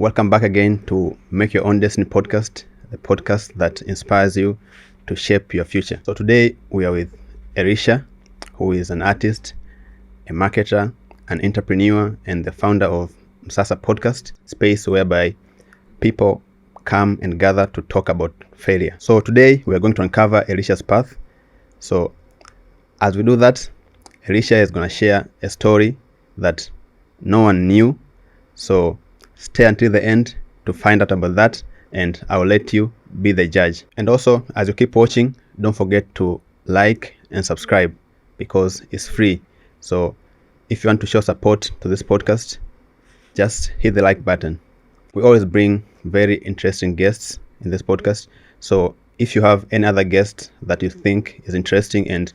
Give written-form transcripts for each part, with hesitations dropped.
Welcome back again to Make Your Own Destiny podcast, the podcast that inspires you to shape your future. So today we are with Elisha, who is an artist, a marketer, an entrepreneur, and the founder of Msasa podcast, space whereby people come and gather to talk about failure. So today we are going to uncover Elisha's path. So as we do that, Elisha is going to share a story that no one knew. So stay until the end to find out about that, and I will let you be the judge. And also, as you keep watching, don't forget to like and subscribe because it's free. So if you want to show support to this podcast, just hit the like button. We always bring very interesting guests in this podcast. So if you have any other guest that you think is interesting and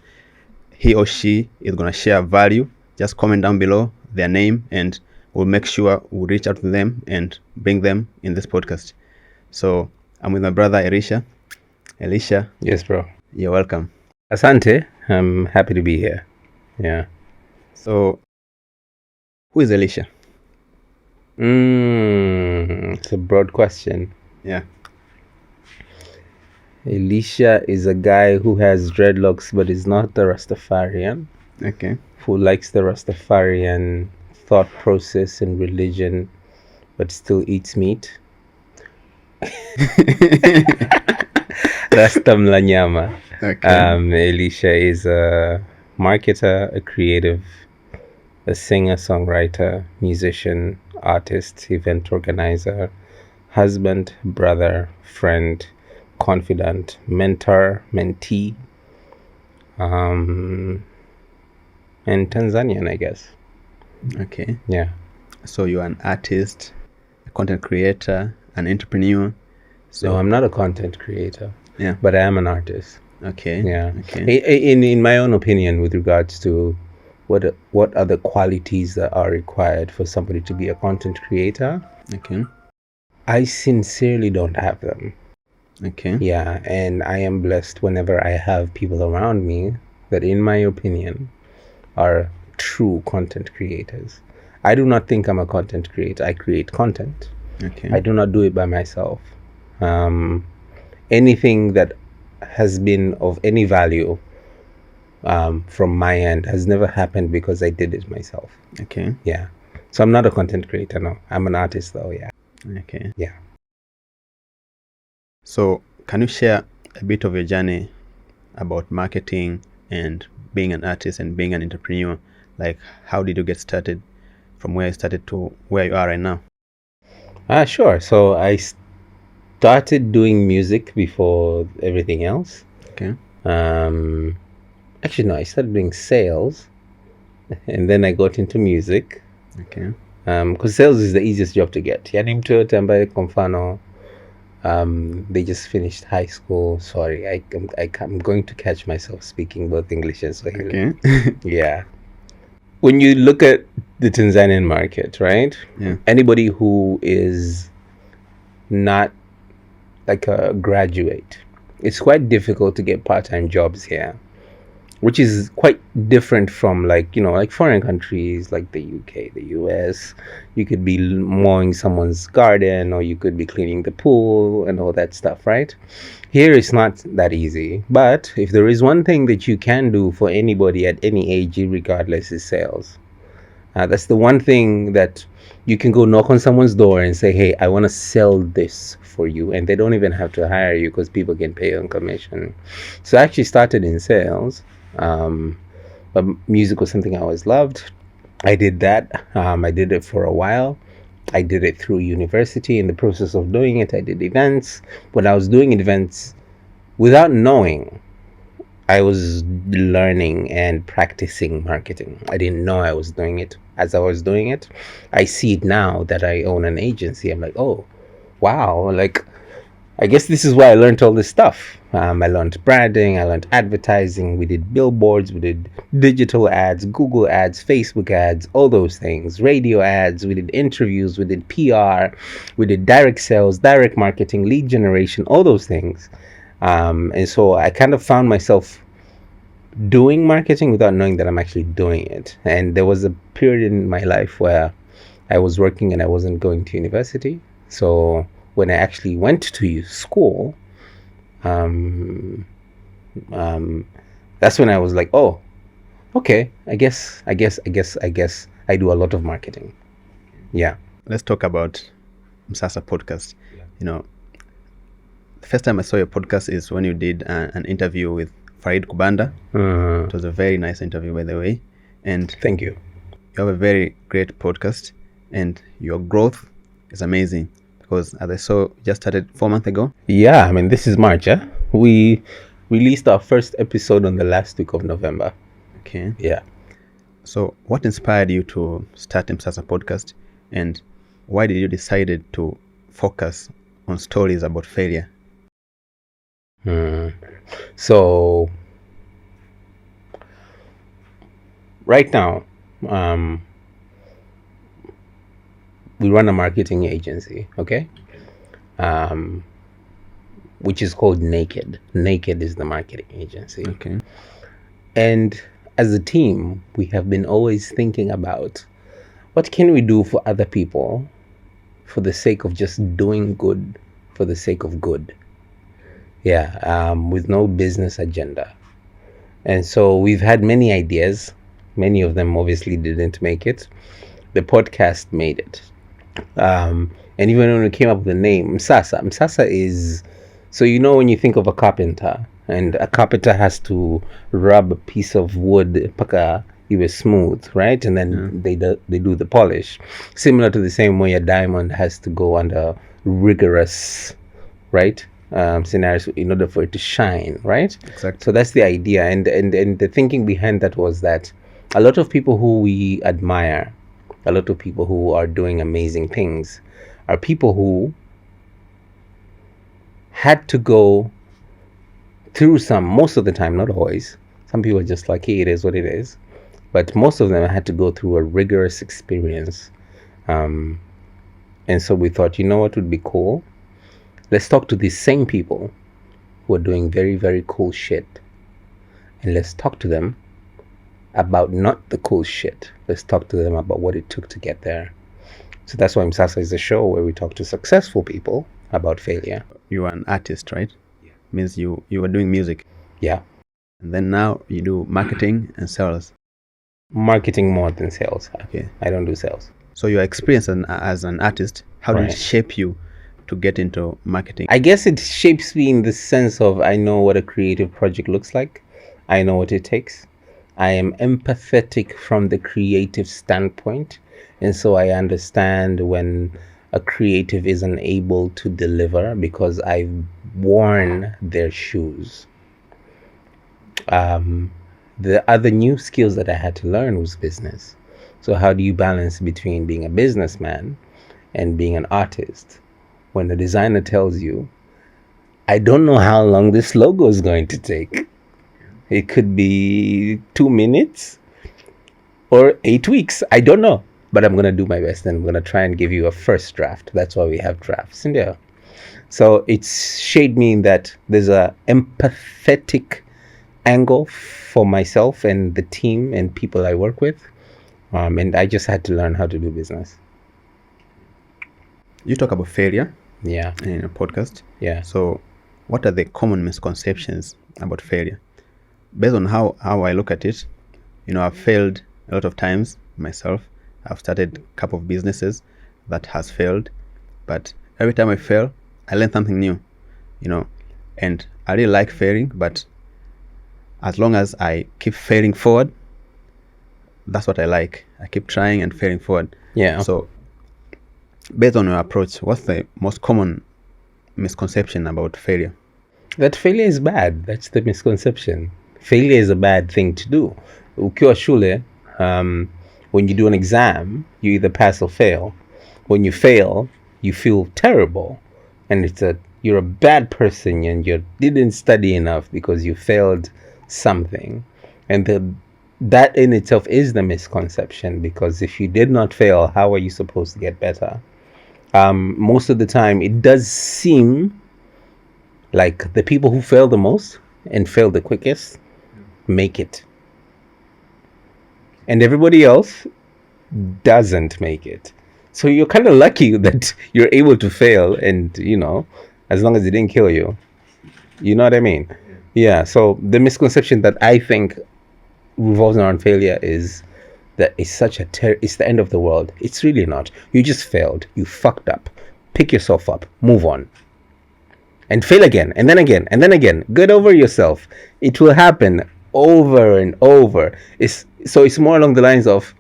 he or she is going to share value, just comment down below their name and we'll make sure we'll reach out to them and bring them in this podcast. So I'm with my brother Elisha. Elisha. Yes, bro. You're welcome. Asante. I'm happy to be here. Yeah. So who is Elisha? It's a broad question. Yeah. Elisha is a guy who has dreadlocks but is not a Rastafarian. Okay. Who likes the Rastafarian thought process and religion but still eats meat. Rastam la nyama. Okay. Elisha is a marketer, a creative, a singer, songwriter, musician, artist, event organizer, husband, brother, friend, confidant, mentor, mentee, and Tanzanian, I guess. Okay. Yeah. So you're an artist, a content creator, an entrepreneur. So no, I'm not a content creator. Yeah. But I am an artist. Okay. Yeah. Okay. In my own opinion, with regards to what are the qualities that are required for somebody to be a content creator? Okay. I sincerely don't have them. Okay. Yeah, and I am blessed whenever I have people around me that, in my opinion, are true content creators. I do not think I'm a content creator. I create content. Okay. I do not do it by myself. Anything that has been of any value from my end has never happened because I did it myself. Okay. Yeah. So I'm not a content creator, no. I'm an artist though, yeah. Okay. Yeah. So can you share a bit of your journey about marketing and being an artist and being an entrepreneur? Like, how did you get started from where you started to where you are right now? Sure. So I started doing music before everything else. Okay. Actually, no, I started doing sales and then I got into music. Okay. Because sales is the easiest job to get. Yani mtu yote ambaye kwa mfano they just finished high school. Sorry, I'm going to catch myself speaking both English and Swahili. Okay. Yeah. When you look at the Tanzanian market, right? Yeah. Anybody who is not like a graduate, it's quite difficult to get part-time jobs here, which is quite different from like foreign countries like the UK, the US. You could be mowing someone's garden or you could be cleaning the pool and all that stuff, right? Here it's not that easy. But if there is one thing that you can do for anybody at any age, regardless, is sales. That's the one thing that you can go knock on someone's door and say, hey, I want to sell this for you. And they don't even have to hire you because people can pay on commission. So I actually started in sales. But music was something I always loved. I did that. I did it for a while. I did it through university. In the process of doing it, I did events. When I was doing events, without knowing, I was learning and practicing marketing. I didn't know I was doing it. As I was doing it, I see it now that I own an agency. I'm like, oh, wow. Like, I guess this is why I learned all this stuff. I learned branding, I learned advertising, we did billboards, we did digital ads, Google ads, Facebook ads, all those things, radio ads, we did interviews, we did PR, we did direct sales, direct marketing, lead generation, all those things. And so I kind of found myself doing marketing without knowing that I'm actually doing it. And there was a period in my life where I was working and I wasn't going to university. So when I actually went to school, um, that's when I was like, oh, okay, I guess I do a lot of marketing. Yeah. Let's talk about Msasa podcast. You know, the first time I saw your podcast is when you did an interview with Farid Kubanda. It was a very nice interview, by the way. And Thank you. you have a very great podcast, and your growth is amazing because, as I saw, you just started 4 months ago. Yeah, I mean, this is March. We released our first episode on the last week of November. Okay. Yeah. So, what inspired you to start Msasa podcast, and why did you decide to focus on stories about failure? So, right now, we run a marketing agency, okay? Which is called Naked. Naked is the marketing agency. Okay. And as a team, we have been always thinking about what can we do for other people for the sake of just doing good for the sake of good. Yeah, with no business agenda. And so we've had many ideas. Many of them obviously didn't make it. The podcast made it. And even when we came up with the name, Msasa is, so you know when you think of a carpenter, and a carpenter has to rub a piece of wood paka iwe smooth, right? And then they do the polish. Similar to the same way a diamond has to go under rigorous, right? Scenarios in order for it to shine, right? Exactly. So that's the idea, and the thinking behind that was that a lot of people who we admire, a lot of people who are doing amazing things, are people who had to go through most of the time, not always. Some people are just like, hey, it is what it is. But most of them had to go through a rigorous experience. And so we thought, you know what would be cool? Let's talk to these same people who are doing very, very cool shit. And let's talk to them about not the cool shit. Let's talk to them about what it took to get there. So that's why Msasa is a show where we talk to successful people about failure. You are an artist, right? Yeah. Means you were doing music. Yeah. And then now you do marketing and sales. Marketing more than sales. Okay. I don't do sales. So your experience as an artist, how did it Right. shape you to get into marketing? I guess it shapes me in the sense of I know what a creative project looks like. I know what it takes. I am empathetic from the creative standpoint. And so I understand when a creative is unable to deliver because I've worn their shoes. The other new skills that I had to learn was business. So how do you balance between being a businessman and being an artist? When the designer tells you, I don't know how long this logo is going to take. It could be 2 minutes or 8 weeks. I don't know. But I'm going to do my best and I'm going to try and give you a first draft. That's why we have drafts in there. So it's shaped me in that there's a empathetic angle for myself and the team and people I work with. And I just had to learn how to do business. You talk about failure Yeah. in a podcast. Yeah. So what are the common misconceptions about failure? Based on how I look at it, I've failed a lot of times myself. I've started a couple of businesses that has failed, but every time I fail, I learn something new, and I really like failing, but as long as I keep failing forward, that's what I like. I keep trying and failing forward. Yeah. So based on your approach, what's the most common misconception about failure? That failure is bad. That's the misconception. Failure is a bad thing to do. Ukiwa shule, when you do an exam, you either pass or fail. When you fail, you feel terrible. And you're a bad person and you didn't study enough because you failed something. And that in itself is the misconception, because if you did not fail, how are you supposed to get better? Most of the time, it does seem like the people who fail the most and fail the quickest make it. And everybody else doesn't make it. So you're kind of lucky that you're able to fail, and as long as it didn't kill you. You know what I mean? Yeah. So the misconception that I think revolves around failure is that it's it's the end of the world. It's really not. You just failed. You fucked up. Pick yourself up. Move on. And fail again, and then again, and then again. Get over yourself. It will happen over and over. It's more along the lines of,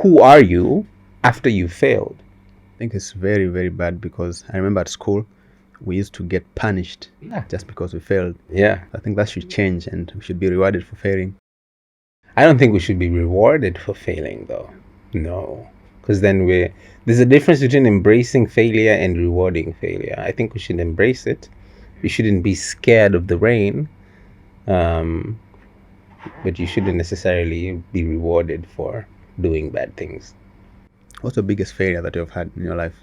who are you after you failed? I think it's very, very bad, because I remember at school we used to get punished just because we failed. Yeah. I think that should change, and we should be rewarded for failing. I don't think we should be rewarded for failing, though. No. Because then there's a difference between embracing failure and rewarding failure. I think we should embrace it. We shouldn't be scared of the rain. But you shouldn't necessarily be rewarded for doing bad things. What's the biggest failure that you've had in your life?